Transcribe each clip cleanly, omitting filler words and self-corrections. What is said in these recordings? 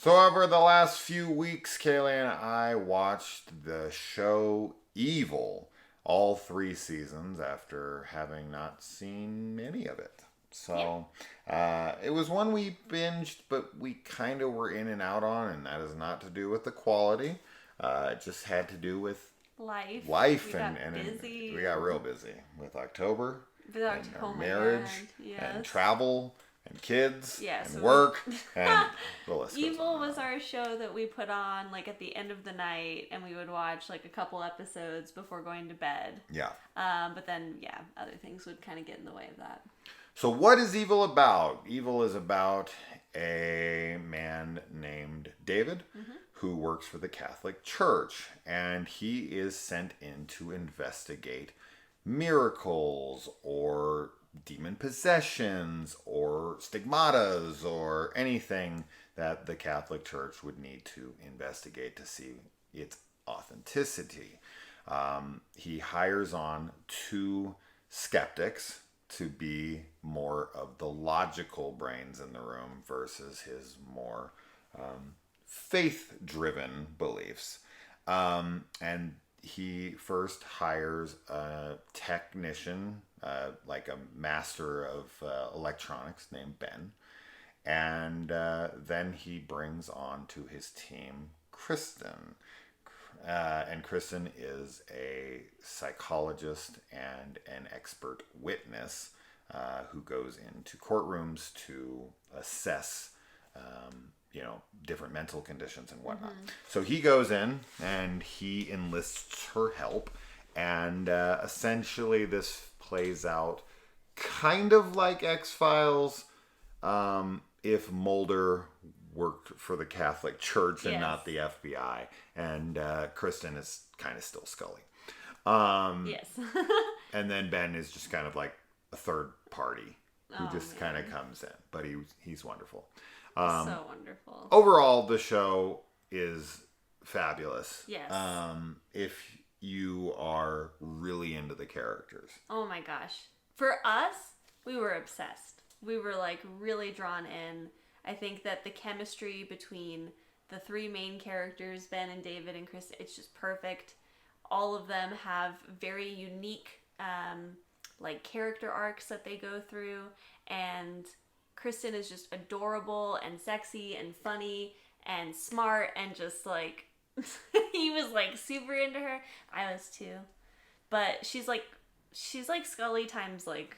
So over the last few weeks, Kaylee and I watched the show Evil, all three seasons after having not seen any of it. Yep. So it was one we binged, but we kind of were in and out on, and that is not to do with the quality. It just had to do with Life. life, We got and busy. we got real busy with October and our Oh my marriage god. and Yes. travel and kids Yeah, and so work we and the list goes Evil on and was on. our show that we put on like at the end of the night and we would watch like a couple episodes before going to bed. Yeah. But then yeah, other things would kind of get in the way of that. So, what is Evil about? Evil is about a man named David who works for the Catholic Church, and he is sent in to investigate miracles or demon possessions or stigmatas or anything that the Catholic Church would need to investigate to see its authenticity. He hires on two skeptics to be more of the logical brains in the room versus his more faith driven beliefs. And he first hires a technician, like a master of electronics named Ben. And then he brings on to his team Kristen. And Kristen is a psychologist and an expert witness who goes into courtrooms to assess, different mental conditions and whatnot. So he goes in and he enlists her help, and essentially this plays out kind of like X Files, if Mulder worked for the Catholic Church and Yes. not the FBI, and Kristen is kind of still Scully. Yes. And then Ben is just kind of like a third party who Oh, just kind of man. comes in, but he's wonderful. So wonderful. Overall, the show is fabulous. Yes. If you are really into the characters. Oh my gosh. For us, we were obsessed. We were like really drawn in. I think that the chemistry between the three main characters, Ben and David and Chris, it's just perfect. All of them have very unique like character arcs that they go through, and Kristen is just adorable and sexy and funny and smart and just like he was like super into her. I was too. But she's like Scully times like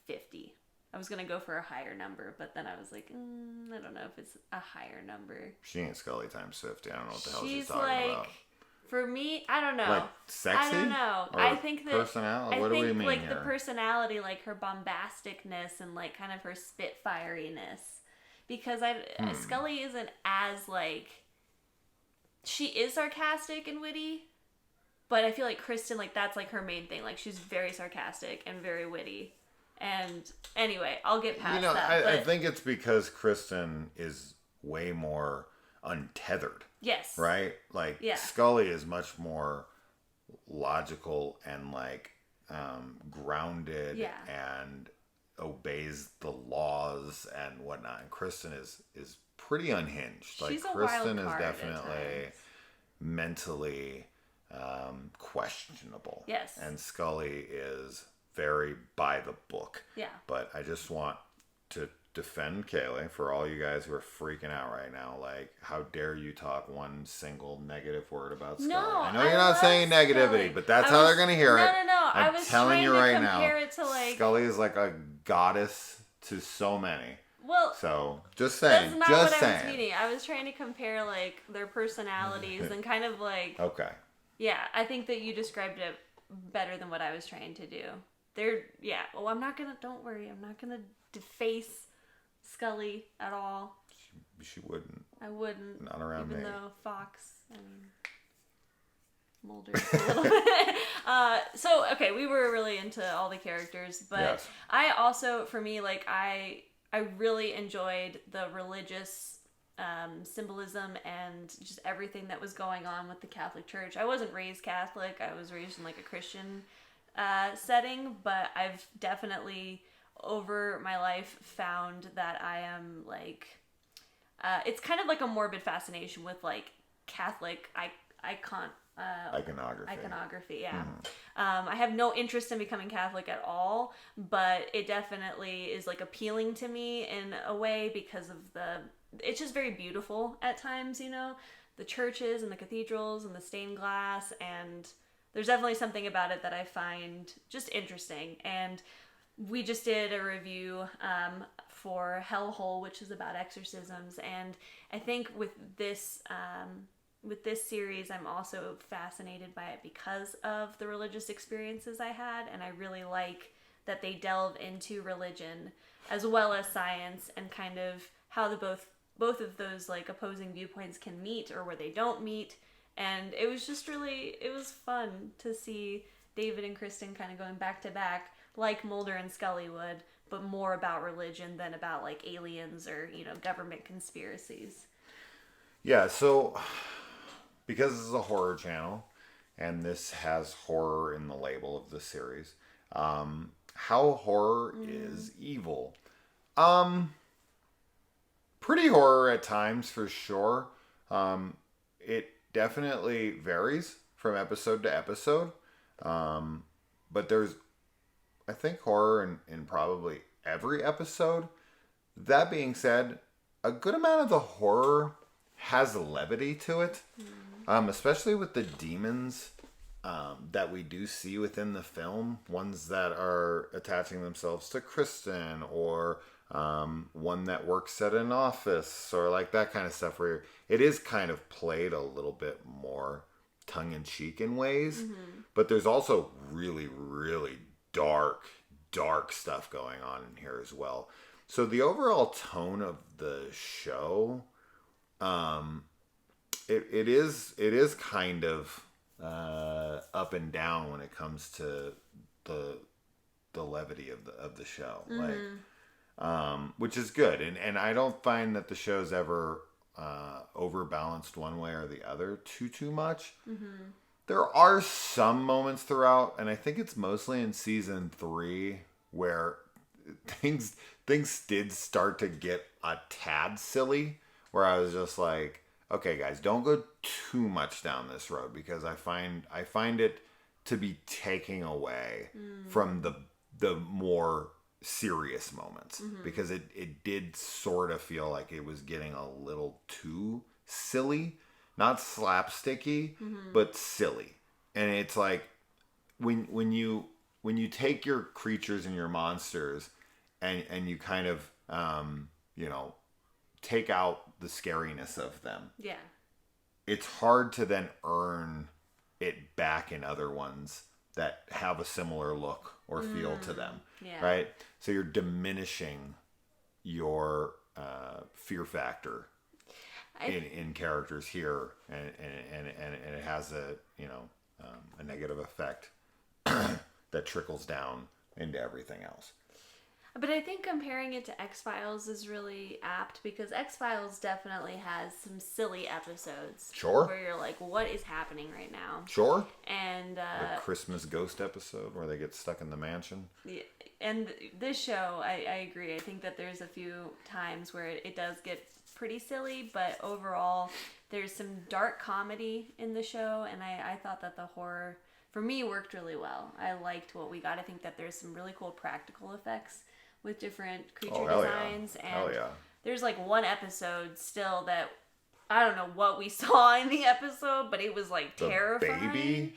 50. I was gonna go for a higher number, but then I was like, I don't know if it's a higher number. She ain't Scully times 50. I don't know what the hell she's She's talking like, about. for me, I don't know. Like sexy? I don't know. Or I think that personality? What do we mean like here? the personality, like her bombasticness and like kind of her spitfiriness, because Scully isn't as like she is sarcastic and witty, but I feel like Kristen, like that's like her main thing. Like she's very sarcastic and very witty. And anyway, I'll get past that. I think it's because Kristen is way more untethered, yes, right? Like Yeah. Scully is much more logical and like grounded Yeah. and obeys the laws and whatnot. And Kristen is pretty unhinged. Like She's a Kristen wild is card at definitely times. mentally questionable. Yes. And Scully is very by the book. Yeah. But I just want to defend Kaylee for all you guys who are freaking out right now. Like, how dare you talk one single negative word about Scully? No, I know I you're not love saying negativity, Scully. but that's I how was- they're gonna hear it. No. I I'm was telling trying you to right now. compare it to like. Scully is like a goddess to so many. Well, So just saying, that's not just what saying. I was meaning. I was trying to compare like their personalities and kind of like Okay. yeah. I think that you described it better than what I was trying to do. Well, I'm not gonna. Don't worry. I'm not gonna deface Scully at all. She wouldn't. I wouldn't. Not around even me. though Fox and Mulder a little bit. So okay, we were really into all the characters, but Yes. I also, for me, like I really enjoyed the religious symbolism and just everything that was going on with the Catholic Church. I wasn't raised Catholic. I was raised in like a Christian setting, but I've definitely over my life found that I am like it's kind of like a morbid fascination with like Catholic iconography. Yeah. I have no interest in becoming Catholic at all, but it definitely is like appealing to me in a way because of it's just very beautiful at times, the churches and the cathedrals and the stained glass, and there's definitely something about it that I find just interesting. And we just did a review for Hellhole, which is about exorcisms, and I think with this series, I'm also fascinated by it because of the religious experiences I had, and I really like that they delve into religion as well as science and kind of how the both of those like opposing viewpoints can meet or where they don't meet. And it was just it was fun to see David and Kristen kind of going back to back like Mulder and Scully would, but more about religion than about like aliens or, government conspiracies. Yeah, so because this is a horror channel and this has horror in the label of the series, how horror is evil. Pretty horror at times for sure. It definitely varies from episode to episode. But there's, I think, horror in probably every episode. That being said, a good amount of the horror has levity to it, especially with the demons that we do see within the film. Ones that are attaching themselves to Kristen, or one that works at an office, or like that kind of stuff, where it is kind of played a little bit more tongue-in-cheek in ways. But there's also really, really dark stuff going on in here as well. So the overall tone of the show, it is kind of up and down when it comes to the levity of the show, like, which is good, and I don't find that the show's ever overbalanced one way or the other too much. There are some moments throughout, and I think it's mostly in season 3 where things did start to get a tad silly, where I was just like, okay guys, don't go too much down this road, because I find it to be taking away from the more serious moments, because it did sort of feel like it was getting a little too silly, not slapsticky, but silly. And it's like when you take your creatures and your monsters and you kind of take out the scariness of them, it's hard to then earn it back in other ones that have a similar look or feel to them, right? So you're diminishing your fear factor in characters here, and it has a negative effect that trickles down into everything else. But I think comparing it to X-Files is really apt, because X-Files definitely has some silly episodes. Sure. Where you're like, what is happening right now? Sure. And the Christmas ghost episode where they get stuck in the mansion. Yeah, and this show, I agree. I think that there's a few times where it does get pretty silly, but overall there's some dark comedy in the show, and I thought that the horror, for me, worked really well. I liked what we got. I think that there's some really cool practical effects with different creature designs. Yeah. And there's like one episode still that I don't know what we saw in the episode, but it was like terrifying. Baby?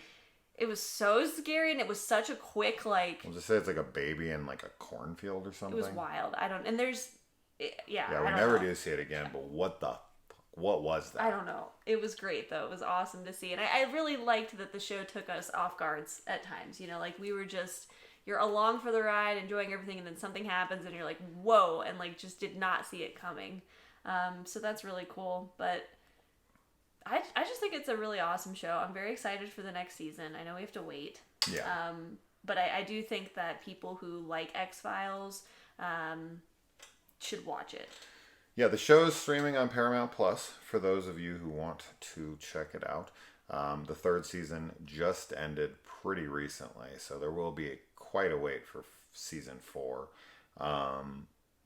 It was so scary, and it was such a quick, like... I'll just say it's like a baby in like a cornfield or something. It was wild. And there's... Yeah, we never do see it again, but what was that? I don't know. It was great, though. It was awesome to see. And I really liked that the show took us off guards at times. Like we were just... You're along for the ride, enjoying everything, and then something happens, and you're like, whoa, and like just did not see it coming. So that's really cool. But I just think it's a really awesome show. I'm very excited for the next season. I know we have to wait. Yeah. But I do think that people who like X-Files should watch it. Yeah, the show is streaming on Paramount Plus for those of you who want to check it out. The 3rd season just ended pretty recently, so there will be quite a wait for season 4.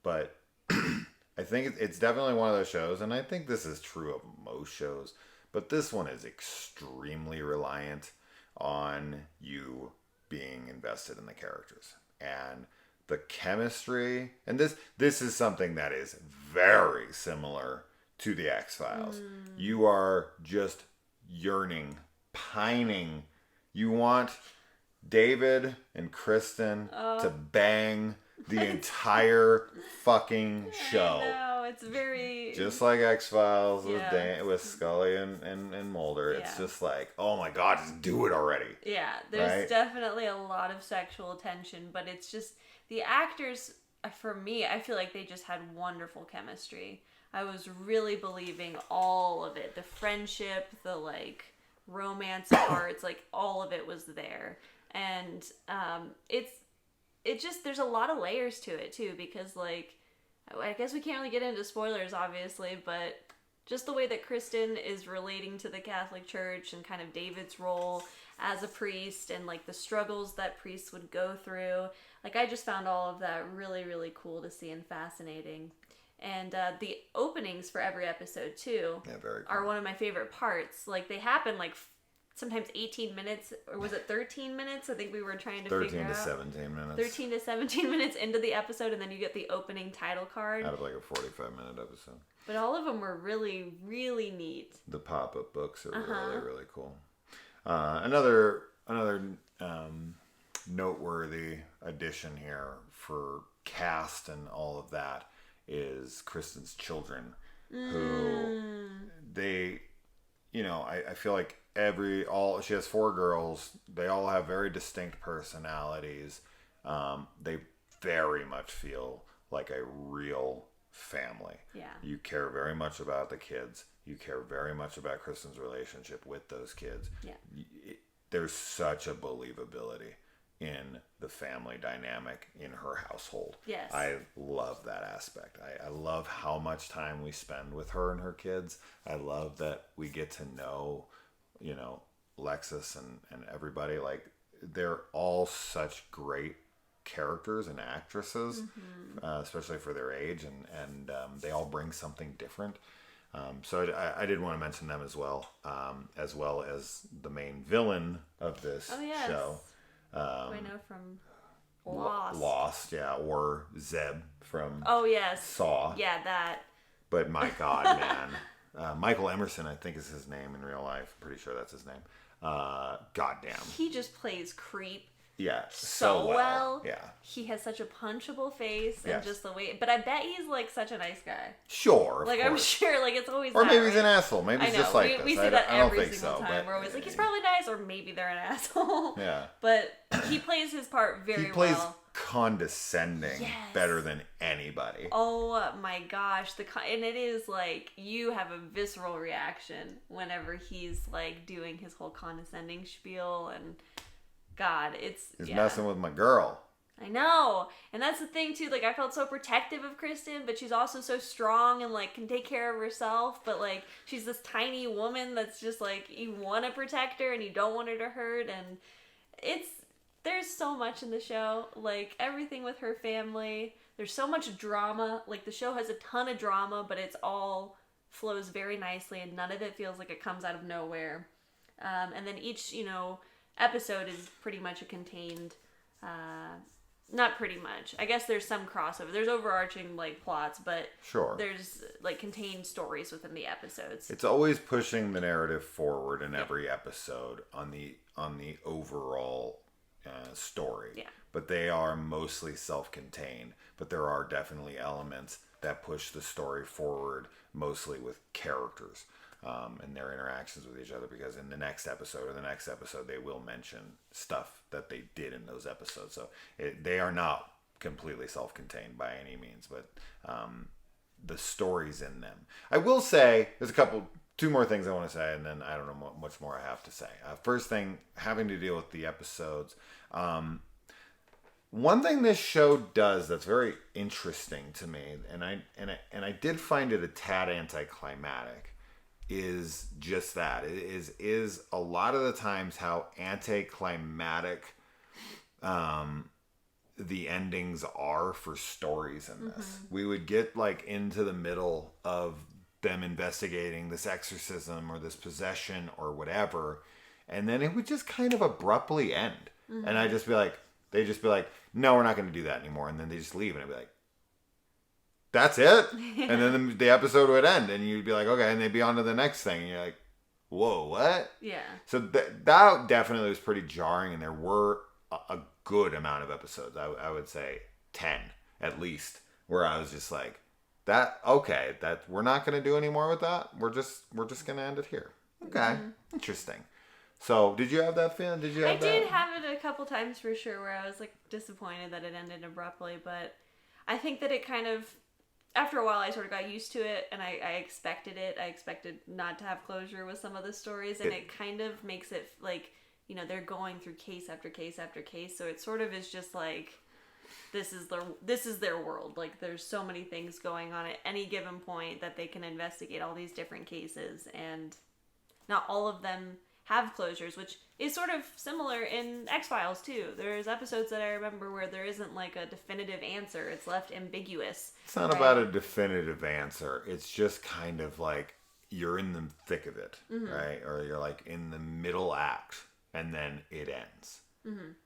But I I think it's definitely one of those shows, and I think this is true of most shows, but this one is extremely reliant on you being invested in the characters. And the chemistry, and this is something that is very similar to the X-Files. You are just yearning, pining. You want David and Kristen to bang the entire fucking show. I know, it's very... Just like X-Files Yeah. with Scully and Mulder. It's Yeah. just like, oh my god, just do it already. Yeah, there's Right? definitely a lot of sexual tension, but it's just the actors, for me, I feel like they just had wonderful chemistry. I was really believing all of it. The friendship, the like romance parts, like all of it was there. And it just, there's a lot of layers to it too, because like, I guess we can't really get into spoilers obviously, but just the way that Kristen is relating to the Catholic Church and kind of David's role as a priest and like the struggles that priests would go through. Like I just found all of that really, really cool to see and fascinating. And the openings for every episode too Very cool. are one of my favorite parts. Like they happen like sometimes 18 minutes, or was it 13 minutes? I think we were trying to 13 figure to out. 17 minutes. 13 to 17 minutes into the episode, and then you get the opening title card. Out of like a 45-minute episode. But all of them were really, really neat. The pop-up books are really, really cool. Another noteworthy addition here for cast and all of that is Kristen's children, who they, I feel like she has 4 girls. They all have very distinct personalities. They very much feel like a real family. Yeah. You care very much about the kids. You care very much about Kristen's relationship with those kids. Yeah. There's such a believability in the family dynamic in her household. Yes. I love that aspect. I love how much time we spend with her and her kids. I love that we get to know, Lexus and everybody. Like, they're all such great characters and actresses, especially for their age, and they all bring something different. So I did want to mention them as well as the main villain of this show. Who I know from Lost. Lost, yeah, or Zeb from Oh, yes. Saw. Yeah, that. But my God, man. Michael Emerson, I think is his name in real life. Pretty sure that's his name. Goddamn. He just plays creep. Yeah, So well. Yeah. He has such a punchable face and Yes. just the way. But I bet he's like such a nice guy. Sure. Like, I'm sure, like, it's always. Or that, maybe he's right? an asshole. Maybe I he's know. just like we this. say that I don't every think single so. time. But We're always like, he's probably nice, or maybe they're an asshole. yeah. But he plays his part very He plays well. condescending Yes. better than anybody. Oh my gosh, and it is like you have a visceral reaction whenever he's like doing his whole condescending spiel, and God, He's messing with my girl. I know, and that's the thing too. Like I felt so protective of Kristen, but she's also so strong and like can take care of herself. But like she's this tiny woman that's just like you want to protect her and you don't want her to hurt, and there's so much in the show. Like everything with her family. There's so much drama. Like the show has a ton of drama, but it's all flows very nicely, and none of it feels like it comes out of nowhere. And then each episode is pretty much a contained. Not pretty much. I guess there's some crossover. There's overarching like plots, but Sure. there's like contained stories within the episodes. It's always pushing the narrative forward in every episode on the overall story. Yeah. But they are mostly self-contained. But there are definitely elements that push the story forward, mostly with characters and their interactions with each other. Because in the next episode they will mention stuff that they did in those episodes. So they are not completely self-contained by any means, but the stories in them. I will say there's two more things I want to say, and then I don't know what much more I have to say. First thing, having to deal with the episodes. One thing this show does that's very interesting to me, and I did find it a tad anticlimactic, is just that. It is a lot of the times how anticlimactic the endings are for stories in this. We would get like into the middle of them investigating this exorcism or this possession or whatever, and then it would just kind of abruptly end. And I'd just be like, they'd just be like, no, we're not going to do that anymore. And then they just leave, and I'd be like, that's it? And then the episode would end, and you'd be like, okay, and they'd be on to the next thing, and you're like, whoa, what? Yeah. So that definitely was pretty jarring, and there were a good amount of episodes. I would say 10 at least, where I was just like, that we're not going to do any more with that. We're just going to end it here. Okay, interesting. So, did you have that feeling? Did you have that? I did have it a couple times for sure, where I was like disappointed that it ended abruptly, but I think that it kind of, after a while, I sort of got used to it, and I expected it. I expected not to have closure with some of the stories, and it kind of makes it like, you know, they're going through case after case after case, so it sort of is just like, this is their world. Like, there's so many things going on at any given point that they can investigate all these different cases, and not all of them have closures, which is sort of similar in X-Files too. There's episodes that I remember where there isn't like a definitive answer. It's left ambiguous. It's not about a definitive answer. It's just kind of like you're in the thick of it, right? Or you're like in the middle act, and then it ends.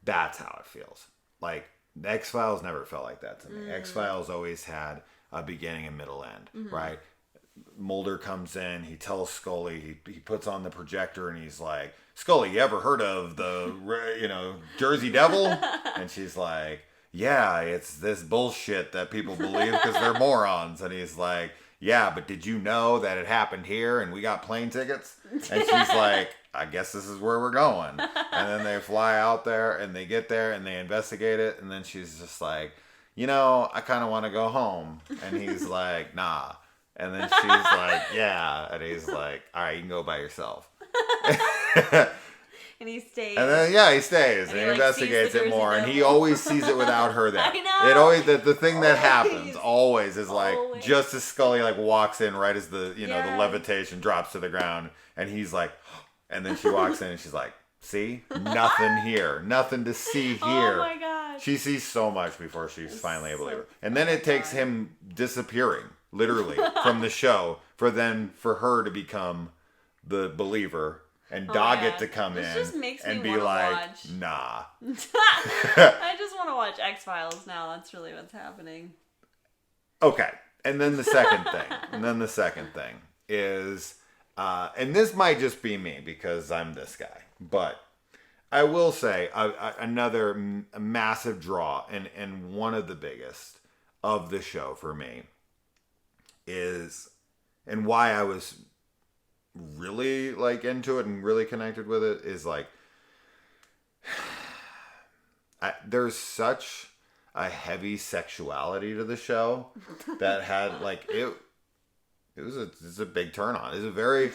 That's how it feels. Like, X-Files never felt like that to me. X-Files always had a beginning and middle end, right? Mulder comes in, he tells Scully, he puts on the projector, and he's like, Scully, you ever heard of the, Jersey Devil? And she's like, yeah, it's this bullshit that people believe because they're morons. And he's like, yeah, but did you know that it happened here and we got plane tickets? And she's like, I guess this is where we're going. And then they fly out there, and they get there, and they investigate it, and then she's just like, I kind of want to go home. And he's like, nah. And then she's like, yeah. And he's like, all right, you can go by yourself. And he stays. And then, he stays. And he investigates it more. And he always sees it without her there. I know. It always, the thing that happens always is like, just as Scully like walks in right as the, the levitation drops to the ground. And he's like, and then she walks in and she's like, see? Nothing here. Nothing to see here. Oh my God. She sees so much before she's finally able to leave her. And then it takes him disappearing, literally, from the show for her to become the believer and Doggett to come in and be like, nah. I just want to watch X-Files now. That's really what's happening. Okay. And then the second thing is, and this might just be me because I'm this guy, but I will say another massive draw and one of the biggest of the show for me is, and why I was really like into it and really connected with it, is like, there's such a heavy sexuality to the show that had like it's a big turn on. It's a very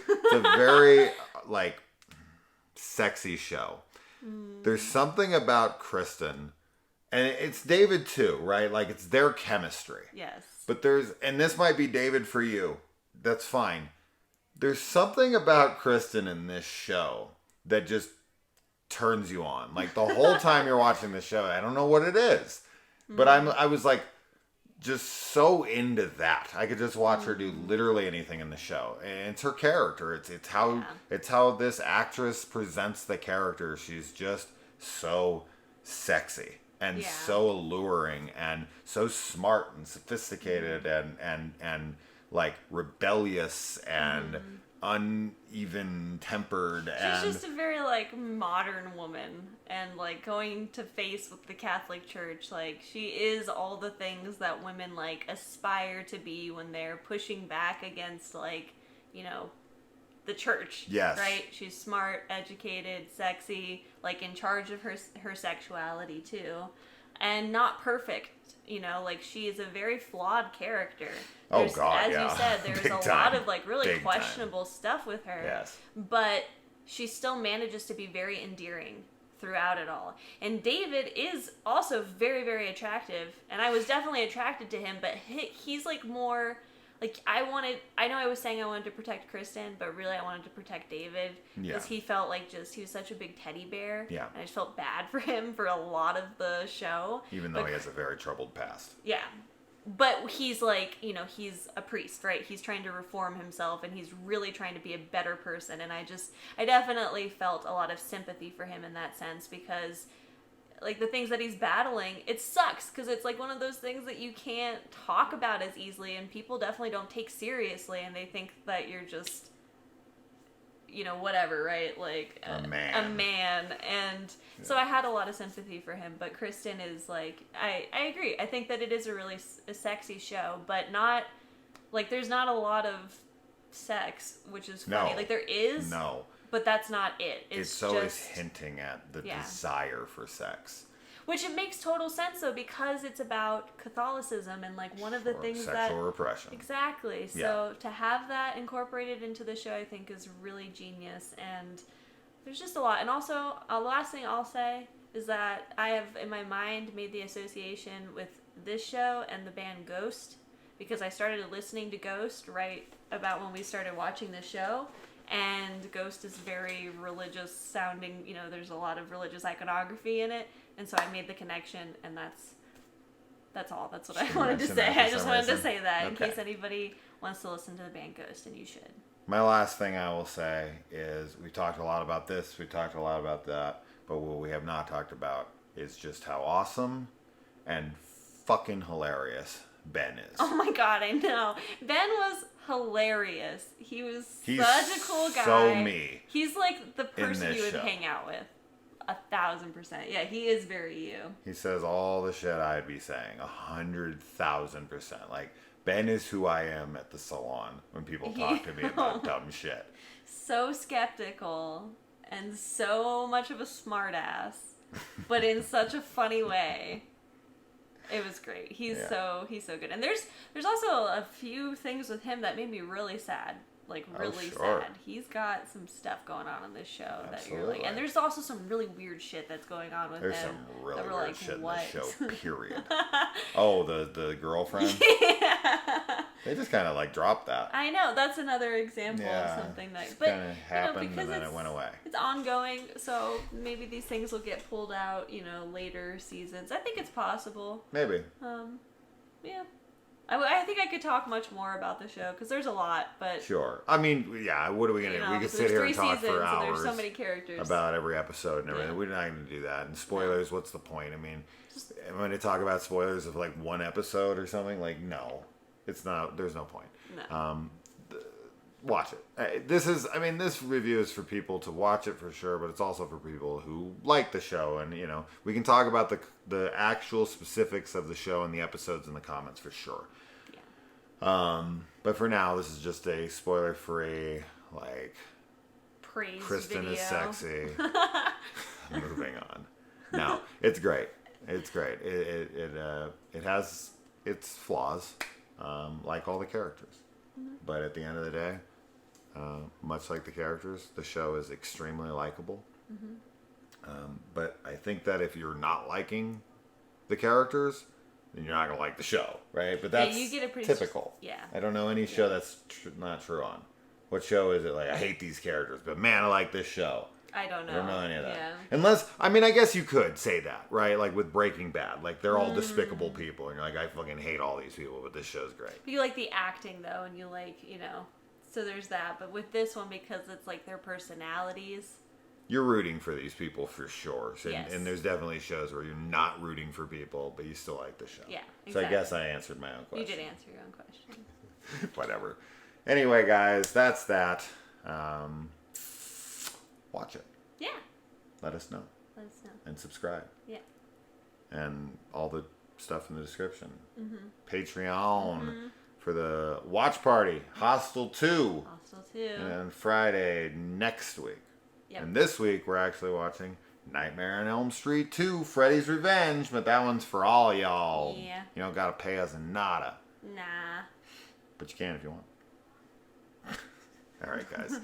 like sexy show. There's something about Kristen, and it's David too, right? Like, it's their chemistry. Yes. But and this might be David for you. That's fine. There's something about Kristen in this show that just turns you on. Like, the whole time you're watching the show, I don't know what it is, but I was like, just so into that. I could just watch her do literally anything in the show. And it's her character. It's how this actress presents the character. She's just so sexy and so alluring and so smart and sophisticated and like rebellious and uneven tempered. She's just a very like modern woman, and like going to face with the Catholic Church, like she is all the things that women like aspire to be when they're pushing back against like, the church. Yes. Right? She's smart, educated, sexy, like in charge of her sexuality too, and not perfect. Like, she is a very flawed character. As you said, there's a lot of like really questionable stuff with her. Yes. But she still manages to be very endearing throughout it all. And David is also very, very attractive, and I was definitely attracted to him, but he's like more like, I know I was saying I wanted to protect Kristen, but really I wanted to protect David. Because he felt like he was such a big teddy bear. Yeah. And I just felt bad for him for a lot of the show. Even though he has a very troubled past. Yeah. But he's like, he's a priest, right? He's trying to reform himself, and he's really trying to be a better person. And I definitely felt a lot of sympathy for him in that sense, because, like, the things that he's battling, it sucks, because it's like one of those things that you can't talk about as easily, and people definitely don't take seriously, and they think that you're just, whatever, right? Like a man. And so I had a lot of sympathy for him, but Kristen is like, I agree. I think that it is a sexy show, but not, like, there's not a lot of sex, which is funny. No. Like, there is. No. But that's not it. It's always hinting at the desire for sex. Which it makes total sense, though, because it's about Catholicism, and, like, one of the things sexual repression. Exactly. So to have that incorporated into the show, I think, is really genius. And there's just a lot. And also, the last thing I'll say is that I have, in my mind, made the association with this show and the band Ghost, because I started listening to Ghost right about when we started watching the show. And Ghost is very religious sounding, there's a lot of religious iconography in it. And so I made the connection, and that's all. That's what I wanted to say. I just wanted to say that in case anybody wants to listen to the band Ghost, and you should. My last thing I will say is we talked a lot about this, we talked a lot about that, but what we have not talked about is just how awesome and fucking hilarious Ben is. Oh my god, I know. Ben was hilarious. He's such a cool guy. So me. He's like the person you would hang out with. 1,000%. Yeah, he is very you. He says all the shit I'd be saying. 100,000%. Like, Ben is who I am at the salon when people talk to me about dumb shit. So skeptical and so much of a smartass, but in such a funny way. It was great. He's so good. And there's also a few things with him that made me really sad. Like, really sad. He's got some stuff going on in this show that you're like, and there's also some really weird shit that's going on with him. There's some really weird like, shit what? in this show, period. Oh, the girlfriend? Yeah. They just kind of like dropped that. I know. That's another example of something that kind of happened and then it went away. It's ongoing, so maybe these things will get pulled out, later seasons. I think it's possible. Maybe. Yeah. I think I could talk much more about the show, because there's a lot, but... Sure. I mean, yeah, what are we going to do? We could sit here and talk for hours. There's so many characters. About every episode and everything. Yeah. We're not going to do that. And spoilers, what's the point? I mean, I'm going to talk about spoilers of, like, one episode or something. Like, no. It's not... There's no point. No. Watch it. This review is for people to watch it for sure, but it's also for people who like the show. And, we can talk about the actual specifics of the show and the episodes in the comments for sure. But for now, this is just a spoiler-free, like, praise Kristen video. Is sexy. Moving on. No, it's great. It's great. It has its flaws, like all the characters. Mm-hmm. But at the end of the day, much like the characters, the show is extremely likable. Mm-hmm. But I think that if you're not liking the characters, then you're not going to like the show, right? But that's you get a pretty typical. Yeah. I don't know any show that's not true on. What show is it? Like, I hate these characters, but man, I like this show. I don't know. I don't know any of that. Yeah. Unless, I guess you could say that, right? Like with Breaking Bad. Like, they're all despicable people, and you're like, I fucking hate all these people, but this show's great. But you like the acting, though, and you like, so there's that. But with this one, because it's like their personalities... You're rooting for these people for sure. So, yes. And there's definitely shows where you're not rooting for people, but you still like the show. Yeah, exactly. So I guess I answered my own question. You did answer your own question. Whatever. Anyway, guys, that's that. Watch it. Yeah. Let us know. And subscribe. Yeah. And all the stuff in the description. Mm-hmm. Patreon for the watch party. Hostel 2. Hostel 2. And Friday next week. Yep. And this week we're actually watching Nightmare on Elm Street 2, Freddy's Revenge, but that one's for all y'all. Yeah. You don't gotta pay us nada. Nah. But you can if you want. Alright, guys.